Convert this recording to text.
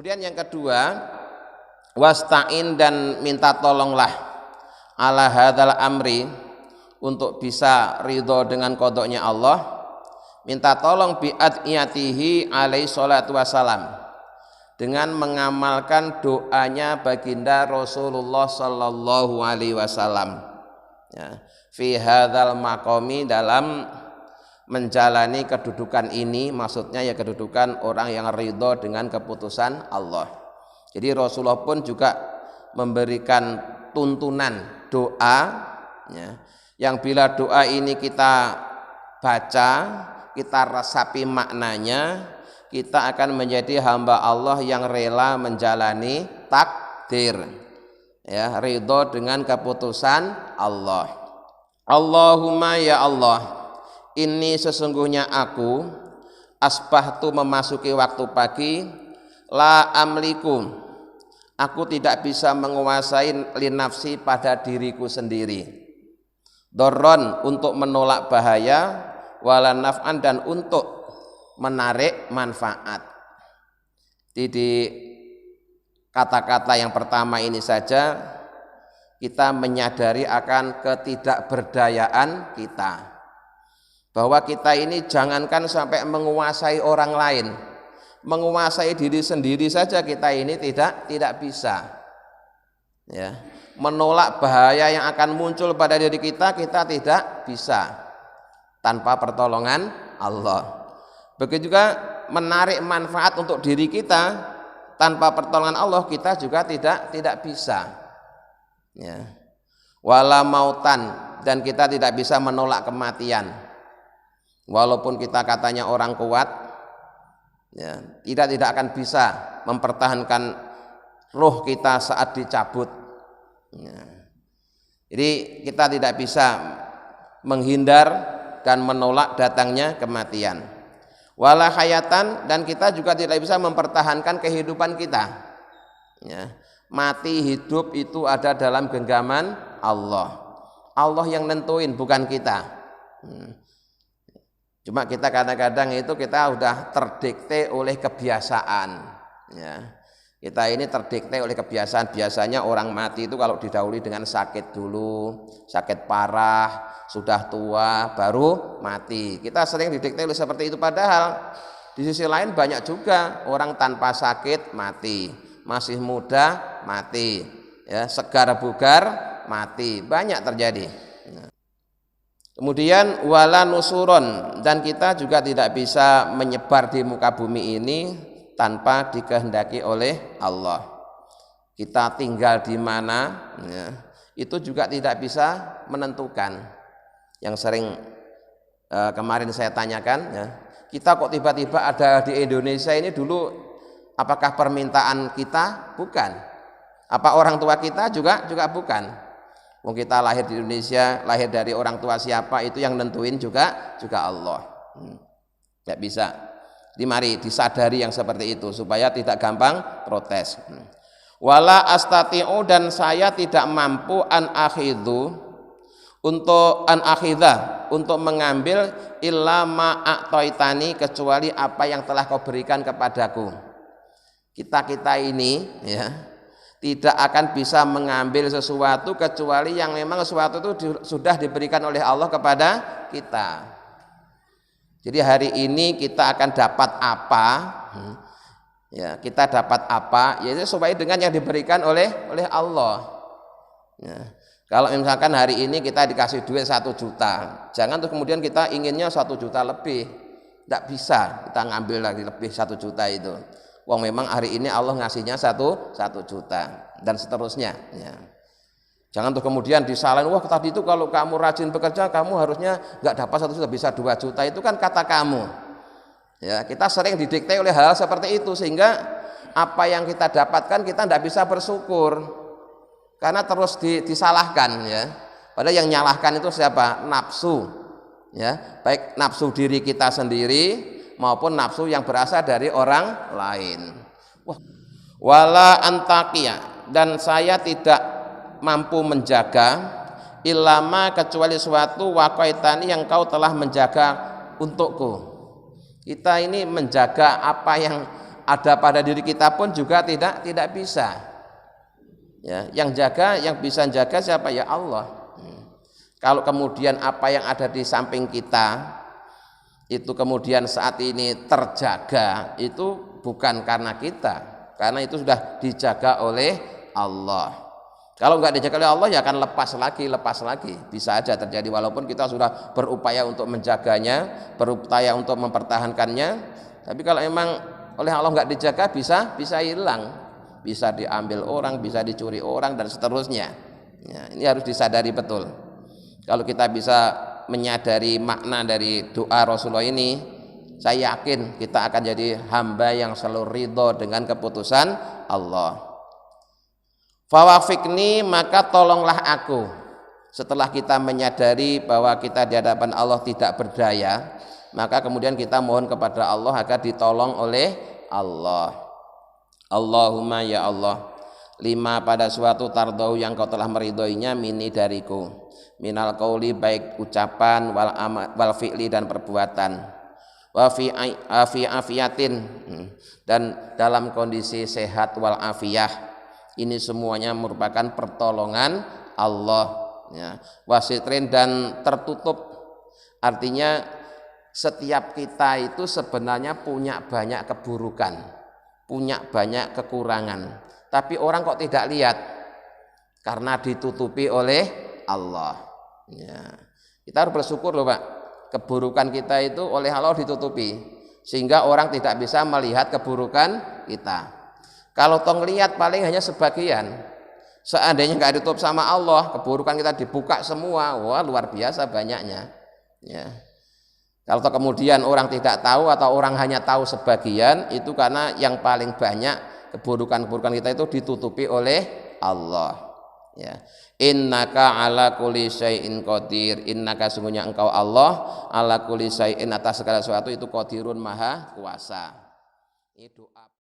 Kemudian yang kedua, wasta'in, dan minta tolonglah ala hadzal amri, untuk bisa ridho dengan qadanya Allah, minta tolong bi adiyatihi alaihi salatu wassalam, dengan mengamalkan doanya baginda Rasulullah sallallahu alaihi wasallam, ya, fi hadzal maqami, dalam menjalani kedudukan ini, maksudnya ya kedudukan orang yang ridho dengan keputusan Allah. Jadi Rasulullah pun juga memberikan tuntunan doa, ya, yang bila doa ini kita baca, kita resapi maknanya, kita akan menjadi hamba Allah yang rela menjalani takdir, ya, ridho dengan keputusan Allah. Allahumma ya Allah, ini sesungguhnya aku asbahtu, memasuki waktu pagi, la amliku, aku tidak bisa menguasai linafsi, pada diriku sendiri, dorron, untuk menolak bahaya, wala naf'an, dan untuk menarik manfaat. Di kata-kata yang pertama ini saja kita menyadari akan ketidakberdayaan kita, bahwa kita ini jangankan sampai menguasai orang lain, menguasai diri sendiri saja kita ini tidak bisa, ya. Menolak bahaya yang akan muncul pada diri kita tidak bisa tanpa pertolongan Allah. Begitu juga menarik manfaat untuk diri kita tanpa pertolongan Allah, kita juga tidak bisa, ya. Wala mautan, dan kita tidak bisa menolak kematian. Walaupun kita katanya orang kuat, ya, tidak akan bisa mempertahankan roh kita saat dicabut, ya. Jadi kita tidak bisa menghindar dan menolak datangnya kematian. Wala hayatan, dan kita juga tidak bisa mempertahankan kehidupan kita, ya. Mati hidup itu ada dalam genggaman Allah. Allah yang nentuin, bukan kita. Cuma kita kadang-kadang itu kita udah terdikte oleh kebiasaan, ya. Kita ini terdikte oleh kebiasaan. Biasanya orang mati itu kalau didahului dengan sakit dulu, sakit parah, sudah tua, baru mati. Kita sering didikte oleh seperti itu, padahal di sisi lain banyak juga orang tanpa sakit mati, masih muda mati, ya, segar bugar mati, banyak terjadi. Kemudian wala nusuron, dan kita juga tidak bisa menyebar di muka bumi ini tanpa dikehendaki oleh Allah. Kita tinggal di mana, ya, itu juga tidak bisa menentukan. Yang sering kemarin saya tanyakan, ya, kita kok tiba-tiba ada di Indonesia ini, dulu apakah permintaan kita? Bukan. Apa orang tua kita? Juga bukan. Wong kita lahir di Indonesia, lahir dari orang tua siapa, itu yang nentuin juga Allah. Tidak bisa. Jadi mari disadari yang seperti itu supaya tidak gampang protes. Wala astati'u, dan saya tidak mampu an akhidhu, untuk mengambil illa ma a'taitani, kecuali apa yang telah kau berikan kepadaku. Kita ini, ya, tidak akan bisa mengambil sesuatu kecuali yang memang sesuatu itu sudah diberikan oleh Allah kepada kita. Jadi hari ini kita akan dapat apa, ya, kita dapat apa, yaitu supaya dengan yang diberikan oleh Allah, ya. Kalau misalkan hari ini kita dikasih duit 1 juta, jangan tuh kemudian kita inginnya 1 juta lebih, tidak bisa kita ngambil lagi lebih 1 juta itu. Wong memang hari ini Allah ngasihnya 1 juta, dan seterusnya, ya. Jangan tuh kemudian disalahin, wah tadi itu kalau kamu rajin bekerja kamu harusnya nggak dapat 1 juta, bisa 2 juta, itu kan kata kamu, ya. Kita sering didikte oleh hal seperti itu, sehingga apa yang kita dapatkan kita tidak bisa bersyukur karena terus disalahkan, ya. Padahal yang nyalahkan itu siapa? Nafsu, ya, baik nafsu diri kita sendiri maupun nafsu yang berasal dari orang lain. Wala antaqiya, dan saya tidak mampu menjaga ilama, kecuali suatu waqaitani, yang kau telah menjaga untukku. Kita ini menjaga apa yang ada pada diri kita pun juga tidak bisa. Ya, yang bisa jaga siapa? Ya Allah. Kalau kemudian apa yang ada di samping kita itu kemudian saat ini terjaga, itu bukan karena kita, karena itu sudah dijaga oleh Allah. Kalau nggak dijaga oleh Allah ya akan lepas lagi, bisa aja terjadi walaupun kita sudah berupaya untuk menjaganya, berupaya untuk mempertahankannya. Tapi kalau emang oleh Allah nggak dijaga bisa hilang, bisa diambil orang, bisa dicuri orang dan seterusnya. Ya, ini harus disadari betul. Kalau kita bisa menyadari makna dari doa Rasulullah ini, saya yakin kita akan jadi hamba yang selalu ridho dengan keputusan Allah. Fawafikni, maka tolonglah aku. Setelah kita menyadari bahwa kita di hadapan Allah tidak berdaya, maka kemudian kita mohon kepada Allah agar ditolong oleh Allah. Allahumma ya Allah, lima pada suatu tardau yang kau telah meridhoinya mini dariku, minal qauli baik ucapan wal fi'li dan perbuatan, wa fi afiyatin dan dalam kondisi sehat wal afiyah. Ini semuanya merupakan pertolongan Allah, ya. Wasitrin dan tertutup, artinya setiap kita itu sebenarnya punya banyak keburukan, punya banyak kekurangan, tapi orang kok tidak lihat karena ditutupi oleh Allah. Ya. Kita harus bersyukur loh Pak, keburukan kita itu oleh Allah ditutupi sehingga orang tidak bisa melihat keburukan kita. Kalau toh ngelihat paling hanya sebagian. Seandainya nggak ditutup sama Allah, keburukan kita dibuka semua, wah luar biasa banyaknya. Ya. Kalau toh kemudian orang tidak tahu atau orang hanya tahu sebagian, itu karena yang paling banyak keburukan-keburukan kita itu ditutupi oleh Allah. Ya. Innaka ala kulli syai'in qadir, innaka sungguhnya engkau Allah ala kulli syai'in atas segala sesuatu itu qadirun maha kuasa. Ini doa.